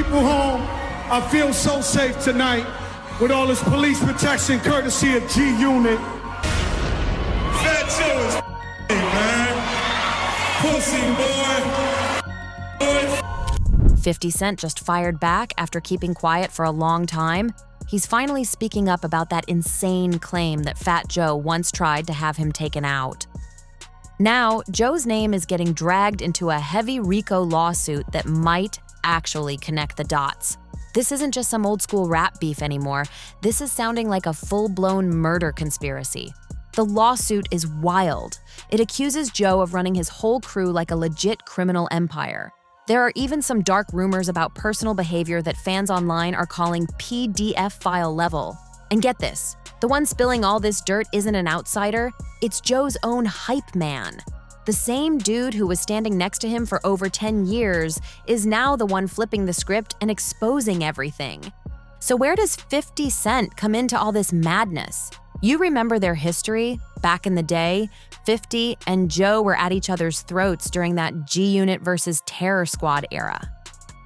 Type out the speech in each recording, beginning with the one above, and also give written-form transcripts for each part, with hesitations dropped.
people home, I feel so safe tonight with all this police protection courtesy of G Unit. Fat Joe is man. Pussy boy. 50 Cent just fired back after keeping quiet for a long time. He's finally speaking up about that insane claim that Fat Joe once tried to have him taken out. Now, Joe's name is getting dragged into a heavy RICO lawsuit that might actually connect the dots. This isn't just some old-school rap beef anymore. This is sounding like a full-blown murder conspiracy. The lawsuit is wild. It accuses Joe of running his whole crew like a legit criminal empire. There are even some dark rumors about personal behavior that fans online are calling PDF file level. And get this, the one spilling all this dirt isn't an outsider, it's Joe's own hype man. The same dude who was standing next to him for over 10 years is now the one flipping the script and exposing everything. So where does 50 Cent come into all this madness? You remember their history? Back in the day, 50 and Joe were at each other's throats during that G-Unit versus Terror Squad era.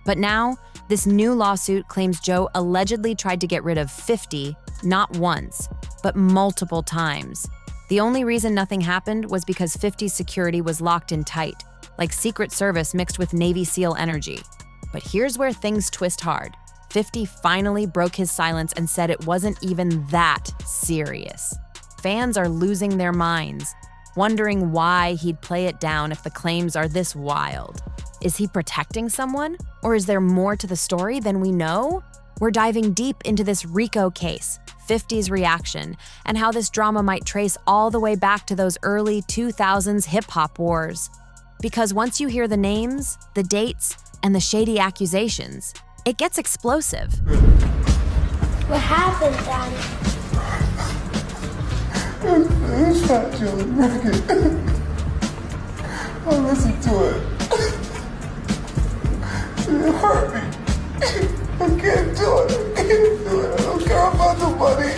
But now, this new lawsuit claims Joe allegedly tried to get rid of 50, not once, but multiple times. The only reason nothing happened was because 50's security was locked in tight, like Secret Service mixed with Navy SEAL energy. But here's where things twist hard. 50 finally broke his silence and said it wasn't even that serious. Fans are losing their minds, wondering why he'd play it down if the claims are this wild. Is he protecting someone? Or is there more to the story than we know? We're diving deep into this RICO case, 50's reaction, and how this drama might trace all the way back to those early 2000s hip-hop wars. Because once you hear the names, the dates, and the shady accusations, it gets explosive. What happened, Daddy? It's Fat Joe's record. I listened to it. It hurt me. I can't do it. I don't care about the money.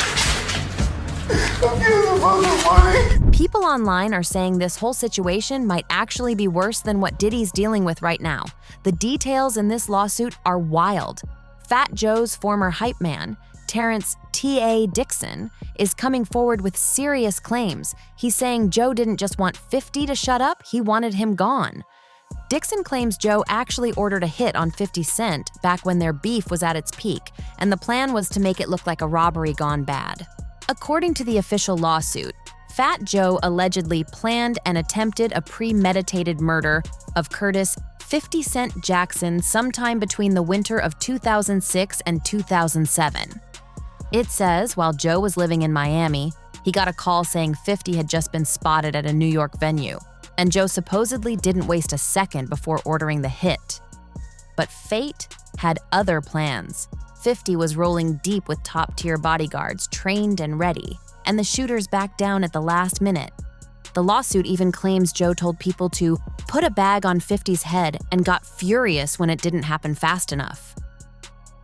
I'm getting about the money. People online are saying this whole situation might actually be worse than what Diddy's dealing with right now. The details in this lawsuit are wild. Fat Joe's former hype man, Terrence T.A. Dixon, is coming forward with serious claims. He's saying Joe didn't just want 50 to shut up, he wanted him gone. Dixon claims Joe actually ordered a hit on 50 Cent back when their beef was at its peak, and the plan was to make it look like a robbery gone bad. According to the official lawsuit, Fat Joe allegedly planned and attempted a premeditated murder of Curtis 50 Cent Jackson sometime between the winter of 2006 and 2007. It says while Joe was living in Miami, he got a call saying 50 had just been spotted at a New York venue, and Joe supposedly didn't waste a second before ordering the hit. But fate had other plans. 50 was rolling deep with top-tier bodyguards, trained and ready, and the shooters backed down at the last minute. The lawsuit even claims Joe told people to put a bag on 50's head and got furious when it didn't happen fast enough.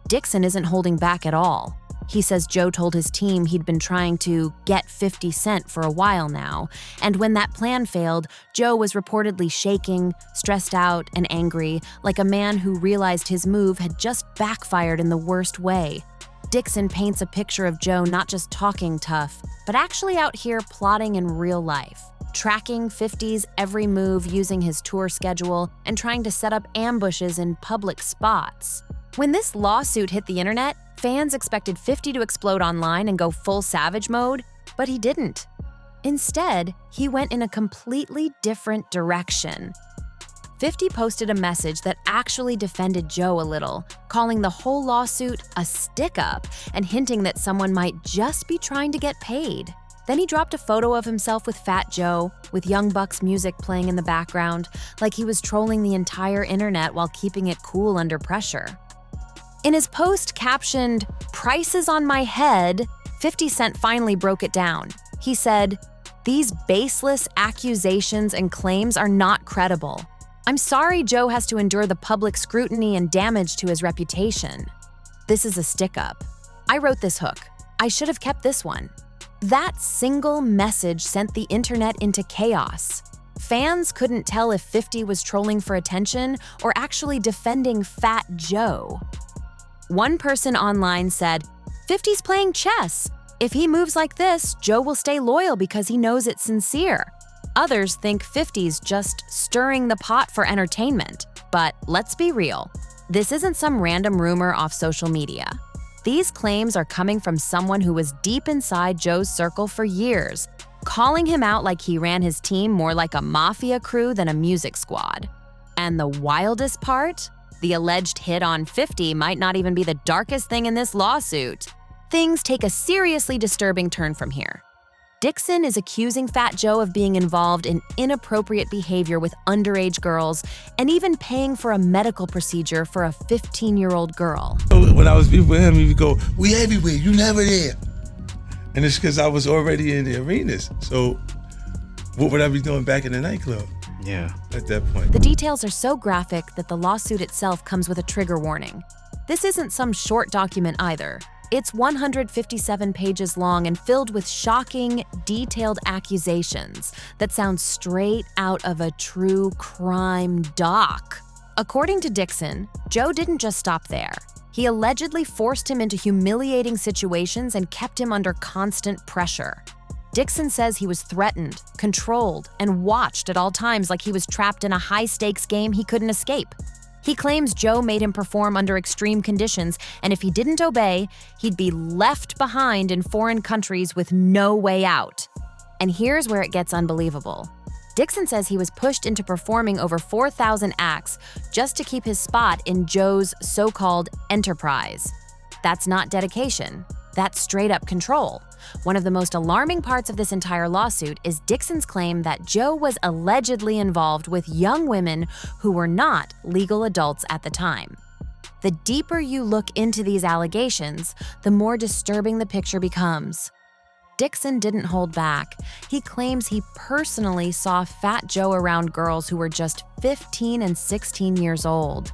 Dixon isn't holding back at all. He says Joe told his team he'd been trying to get 50 Cent for a while now, and when that plan failed, Joe was reportedly shaking, stressed out, and angry, like a man who realized his move had just backfired in the worst way. Dixon paints a picture of Joe not just talking tough, but actually out here plotting in real life, tracking 50's every move using his tour schedule and trying to set up ambushes in public spots. When this lawsuit hit the internet, fans expected 50 to explode online and go full savage mode, but he didn't. Instead, he went in a completely different direction. 50 posted a message that actually defended Joe a little, calling the whole lawsuit a stick-up and hinting that someone might just be trying to get paid. Then he dropped a photo of himself with Fat Joe, with Young Buck's music playing in the background, like he was trolling the entire internet while keeping it cool under pressure. In his post captioned, "Prices on my head," 50 Cent finally broke it down. He said, "These baseless accusations and claims are not credible. I'm sorry Joe has to endure the public scrutiny and damage to his reputation. This is a stick-up. I wrote this hook. I should have kept this one." That single message sent the internet into chaos. Fans couldn't tell if 50 was trolling for attention or actually defending Fat Joe. One person online said, 50's playing chess. If he moves like this, Joe will stay loyal because he knows it's sincere. Others think 50's just stirring the pot for entertainment. But let's be real. This isn't some random rumor off social media. These claims are coming from someone who was deep inside Joe's circle for years, calling him out like he ran his team more like a mafia crew than a music squad. And the wildest part? The alleged hit on 50 might not even be the darkest thing in this lawsuit. Things take a seriously disturbing turn from here. Dixon is accusing Fat Joe of being involved in inappropriate behavior with underage girls and even paying for a medical procedure for a 15-year-old girl. When I was with him, he would go, "We everywhere, you never there." And it's because I was already in the arenas. So what would I be doing back in the nightclub? Yeah. At that point. The details are so graphic that the lawsuit itself comes with a trigger warning. This isn't some short document either. It's 157 pages long and filled with shocking, detailed accusations that sound straight out of a true crime doc. According to Dixon, Joe didn't just stop there. He allegedly forced him into humiliating situations and kept him under constant pressure. Dixon says he was threatened, controlled, and watched at all times like he was trapped in a high-stakes game he couldn't escape. He claims Joe made him perform under extreme conditions, and if he didn't obey, he'd be left behind in foreign countries with no way out. And here's where it gets unbelievable. Dixon says he was pushed into performing over 4,000 acts just to keep his spot in Joe's so-called enterprise. That's not dedication. That's straight-up control. One of the most alarming parts of this entire lawsuit is Dixon's claim that Joe was allegedly involved with young women who were not legal adults at the time. The deeper you look into these allegations, the more disturbing the picture becomes. Dixon didn't hold back. He claims he personally saw Fat Joe around girls who were just 15 and 16 years old.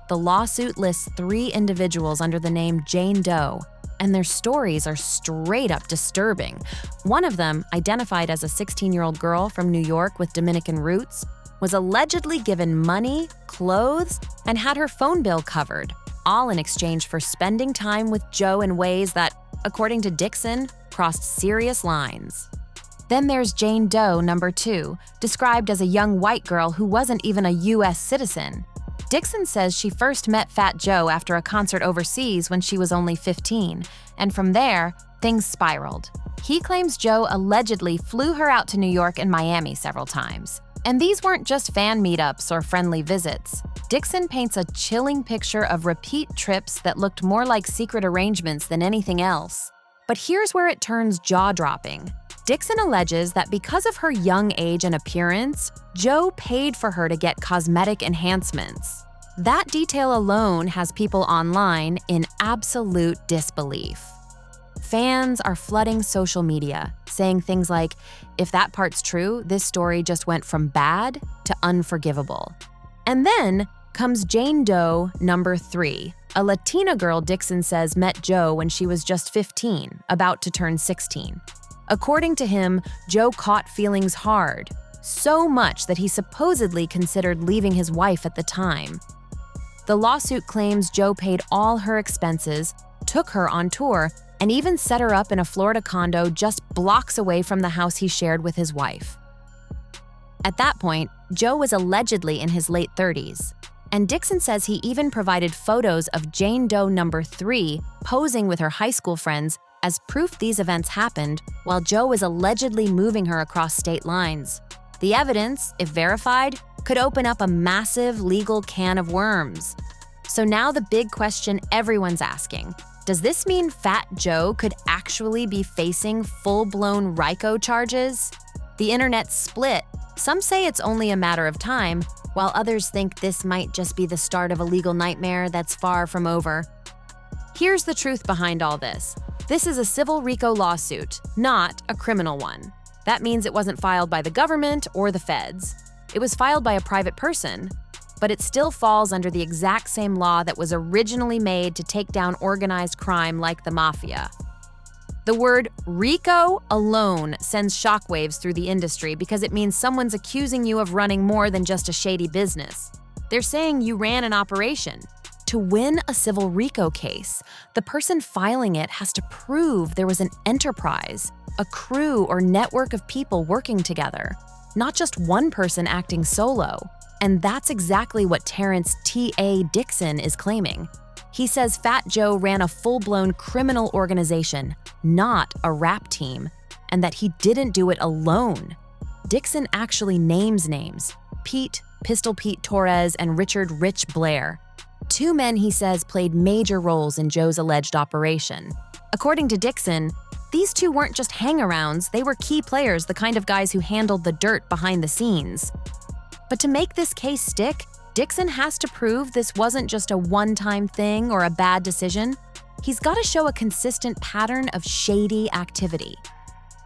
The lawsuit lists 3 individuals under the name Jane Doe, and their stories are straight up disturbing. One of them, identified as a 16-year-old girl from New York with Dominican roots, was allegedly given money, clothes, and had her phone bill covered, all in exchange for spending time with Joe in ways that, according to Dixon, crossed serious lines. Then there's Jane Doe number 2, described as a young white girl who wasn't even a U.S. citizen. Dixon says she first met Fat Joe after a concert overseas when she was only 15, and from there, things spiraled. He claims Joe allegedly flew her out to New York and Miami several times. And these weren't just fan meetups or friendly visits. Dixon paints a chilling picture of repeat trips that looked more like secret arrangements than anything else. But here's where it turns jaw-dropping. Dixon alleges that because of her young age and appearance, Joe paid for her to get cosmetic enhancements. That detail alone has people online in absolute disbelief. Fans are flooding social media, saying things like, if that part's true, this story just went from bad to unforgivable. And then comes Jane Doe number 3, a Latina girl Dixon says met Joe when she was just 15, about to turn 16. According to him, Joe caught feelings hard, so much that he supposedly considered leaving his wife at the time. The lawsuit claims Joe paid all her expenses, took her on tour, and even set her up in a Florida condo just blocks away from the house he shared with his wife. At that point, Joe was allegedly in his late 30s, and Dixon says he even provided photos of Jane Doe number 3 posing with her high school friends as proof these events happened while Joe was allegedly moving her across state lines. The evidence, if verified, could open up a massive legal can of worms. So now the big question everyone's asking, does this mean Fat Joe could actually be facing full-blown RICO charges? The internet's split. Some say it's only a matter of time, while others think this might just be the start of a legal nightmare that's far from over. Here's the truth behind all this. This is a civil RICO lawsuit, not a criminal one. That means it wasn't filed by the government or the feds. It was filed by a private person, but it still falls under the exact same law that was originally made to take down organized crime like the mafia. The word RICO alone sends shockwaves through the industry because it means someone's accusing you of running more than just a shady business. They're saying you ran an operation, To win a civil RICO case, the person filing it has to prove there was an enterprise, a crew or network of people working together, not just one person acting solo. And that's exactly what Terrence T.A. Dixon is claiming. He says Fat Joe ran a full-blown criminal organization, not a rap team, and that he didn't do it alone. Dixon actually names names: Pete, Pistol Pete Torres, and Richard Rich Blair. Two men he says played major roles in Joe's alleged operation. According to Dixon, these two weren't just hang-arounds, they were key players, the kind of guys who handled the dirt behind the scenes. But to make this case stick, Dixon has to prove this wasn't just a one-time thing or a bad decision. He's got to show a consistent pattern of shady activity.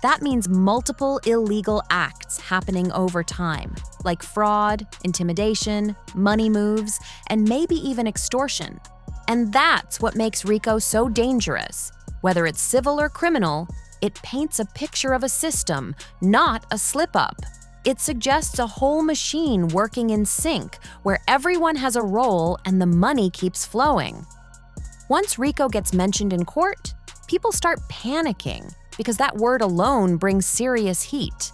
That means multiple illegal acts happening over time, like fraud, intimidation, money moves, and maybe even extortion. And that's what makes RICO so dangerous. Whether it's civil or criminal, it paints a picture of a system, not a slip-up. It suggests a whole machine working in sync, where everyone has a role and the money keeps flowing. Once RICO gets mentioned in court, people start panicking, because that word alone brings serious heat.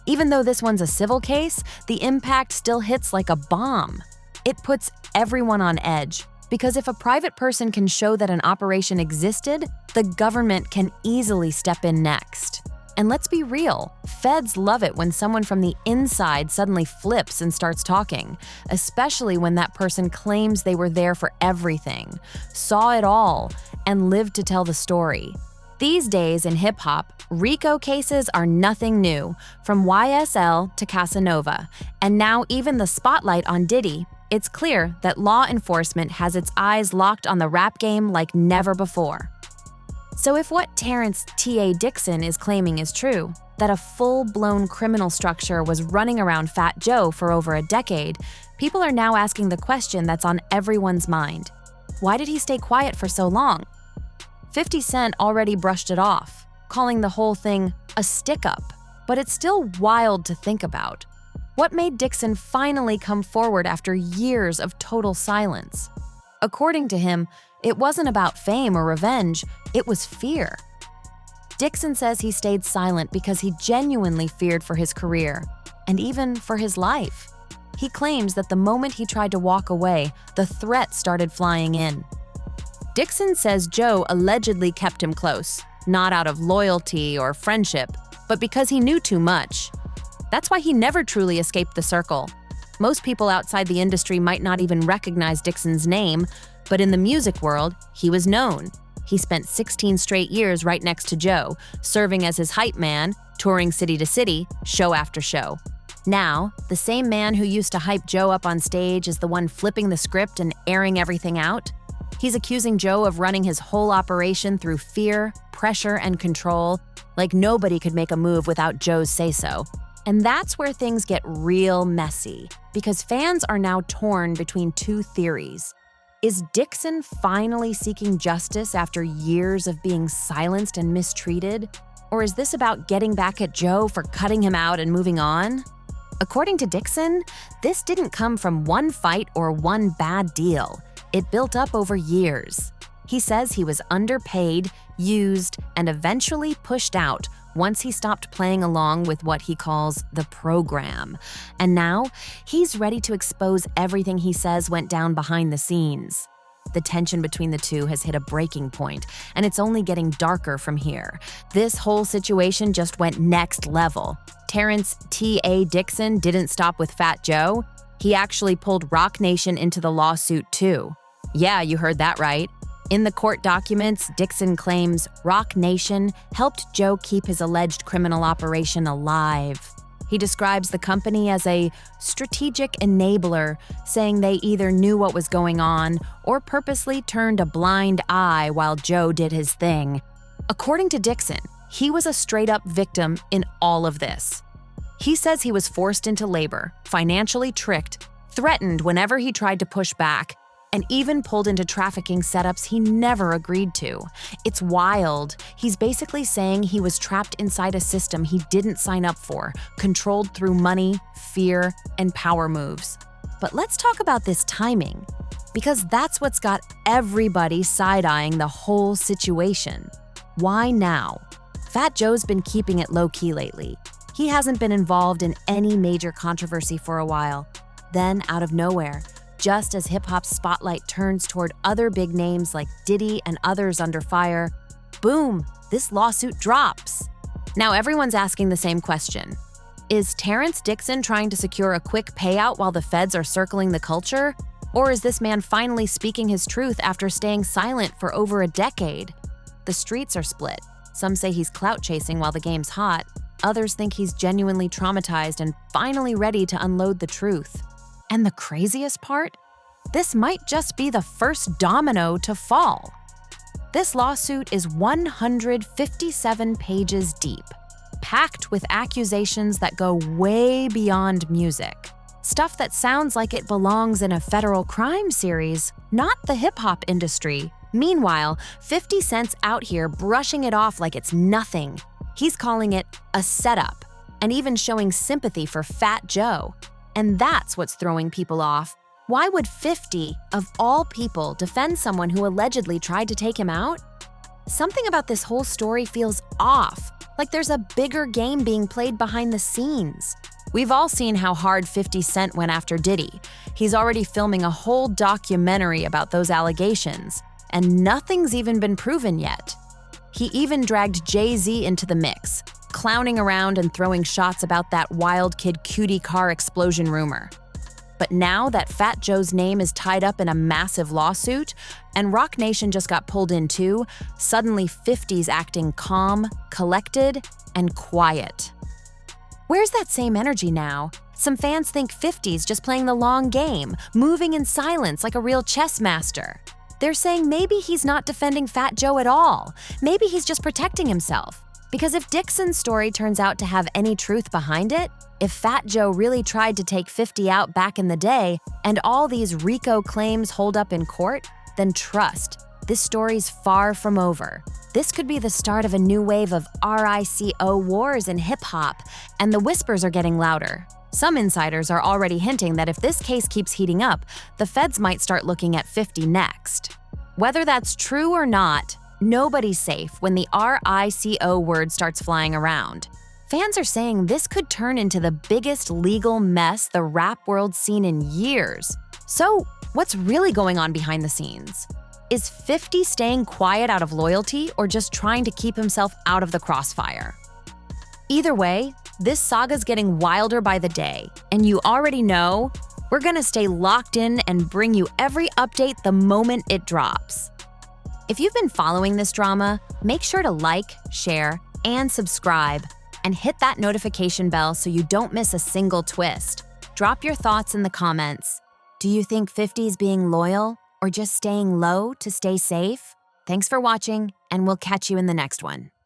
Even though this one's a civil case, the impact still hits like a bomb. It puts everyone on edge, because if a private person can show that an operation existed, the government can easily step in next. And let's be real, feds love it when someone from the inside suddenly flips and starts talking, especially when that person claims they were there for everything, saw it all, and lived to tell the story. These days in hip-hop, RICO cases are nothing new, from YSL to Casanova, and now even the spotlight on Diddy. It's clear that law enforcement has its eyes locked on the rap game like never before. So if what Terrence T.A. Dixon is claiming is true, that a full-blown criminal structure was running around Fat Joe for over a decade, people are now asking the question that's on everyone's mind. Why did he stay quiet for so long? 50 Cent already brushed it off, calling the whole thing a stick-up, but it's still wild to think about. What made Dixon finally come forward after years of total silence? According to him, it wasn't about fame or revenge, it was fear. Dixon says he stayed silent because he genuinely feared for his career, and even for his life. He claims that the moment he tried to walk away, the threat started flying in. Dixon says Joe allegedly kept him close, not out of loyalty or friendship, but because he knew too much. That's why he never truly escaped the circle. Most people outside the industry might not even recognize Dixon's name, but in the music world, he was known. He spent 16 straight years right next to Joe, serving as his hype man, touring city to city, show after show. Now, the same man who used to hype Joe up on stage is the one flipping the script and airing everything out. He's accusing Joe of running his whole operation through fear, pressure, and control, like nobody could make a move without Joe's say-so. And that's where things get real messy, because fans are now torn between two theories. Is Dixon finally seeking justice after years of being silenced and mistreated? Or is this about getting back at Joe for cutting him out and moving on? According to Dixon, this didn't come from one fight or one bad deal. It built up over years. He says he was underpaid, used, and eventually pushed out once he stopped playing along with what he calls the program. And now, he's ready to expose everything he says went down behind the scenes. The tension between the two has hit a breaking point, and it's only getting darker from here. This whole situation just went next level. Terrence T.A. Dixon didn't stop with Fat Joe. He actually pulled Roc Nation into the lawsuit too. Yeah, you heard that right. In the court documents, Dixon claims Roc Nation helped Joe keep his alleged criminal operation alive. He describes the company as a strategic enabler, saying they either knew what was going on or purposely turned a blind eye while Joe did his thing. According to Dixon, he was a straight-up victim in all of this. He says he was forced into labor, financially tricked, threatened whenever he tried to push back, and even pulled into trafficking setups he never agreed to. It's wild. He's basically saying he was trapped inside a system he didn't sign up for, controlled through money, fear, and power moves. But let's talk about this timing, because that's what's got everybody side-eyeing the whole situation. Why now? Fat Joe's been keeping it low-key lately. He hasn't been involved in any major controversy for a while. Then, out of nowhere, just as hip-hop's spotlight turns toward other big names like Diddy and others under fire, boom, this lawsuit drops. Now everyone's asking the same question. Is Terrence Dixon trying to secure a quick payout while the feds are circling the culture? Or is this man finally speaking his truth after staying silent for over a decade? The streets are split. Some say he's clout chasing while the game's hot. Others think he's genuinely traumatized and finally ready to unload the truth. And the craziest part? This might just be the first domino to fall. This lawsuit is 157 pages deep, packed with accusations that go way beyond music. Stuff that sounds like it belongs in a federal crime series, not the hip-hop industry. Meanwhile, 50 Cent's out here brushing it off like it's nothing. He's calling it a setup, and even showing sympathy for Fat Joe. And that's what's throwing people off. Why would 50, of all people, defend someone who allegedly tried to take him out? Something about this whole story feels off, like there's a bigger game being played behind the scenes. We've all seen how hard 50 Cent went after Diddy. He's already filming a whole documentary about those allegations, and nothing's even been proven yet. He even dragged Jay-Z into the mix, clowning around and throwing shots about that wild kid cutie car explosion rumor. But now that Fat Joe's name is tied up in a massive lawsuit, and Roc Nation just got pulled in too, suddenly 50's acting calm, collected, and quiet. Where's that same energy now? Some fans think 50's just playing the long game, moving in silence like a real chess master. They're saying maybe he's not defending Fat Joe at all. Maybe he's just protecting himself. Because if Dixon's story turns out to have any truth behind it, if Fat Joe really tried to take 50 out back in the day, and all these RICO claims hold up in court, then trust, this story's far from over. This could be the start of a new wave of RICO wars in hip-hop, and the whispers are getting louder. Some insiders are already hinting that if this case keeps heating up, the feds might start looking at 50 next. Whether that's true or not, nobody's safe when the RICO word starts flying around. Fans are saying this could turn into the biggest legal mess the rap world's seen in years. So, what's really going on behind the scenes? Is 50 staying quiet out of loyalty or just trying to keep himself out of the crossfire? Either way, this saga's getting wilder by the day, and you already know we're gonna stay locked in and bring you every update the moment it drops. If you've been following this drama, make sure to like, share, and subscribe, and hit that notification bell so you don't miss a single twist. Drop your thoughts in the comments. Do you think 50's being loyal or just staying low to stay safe? Thanks for watching, and we'll catch you in the next one.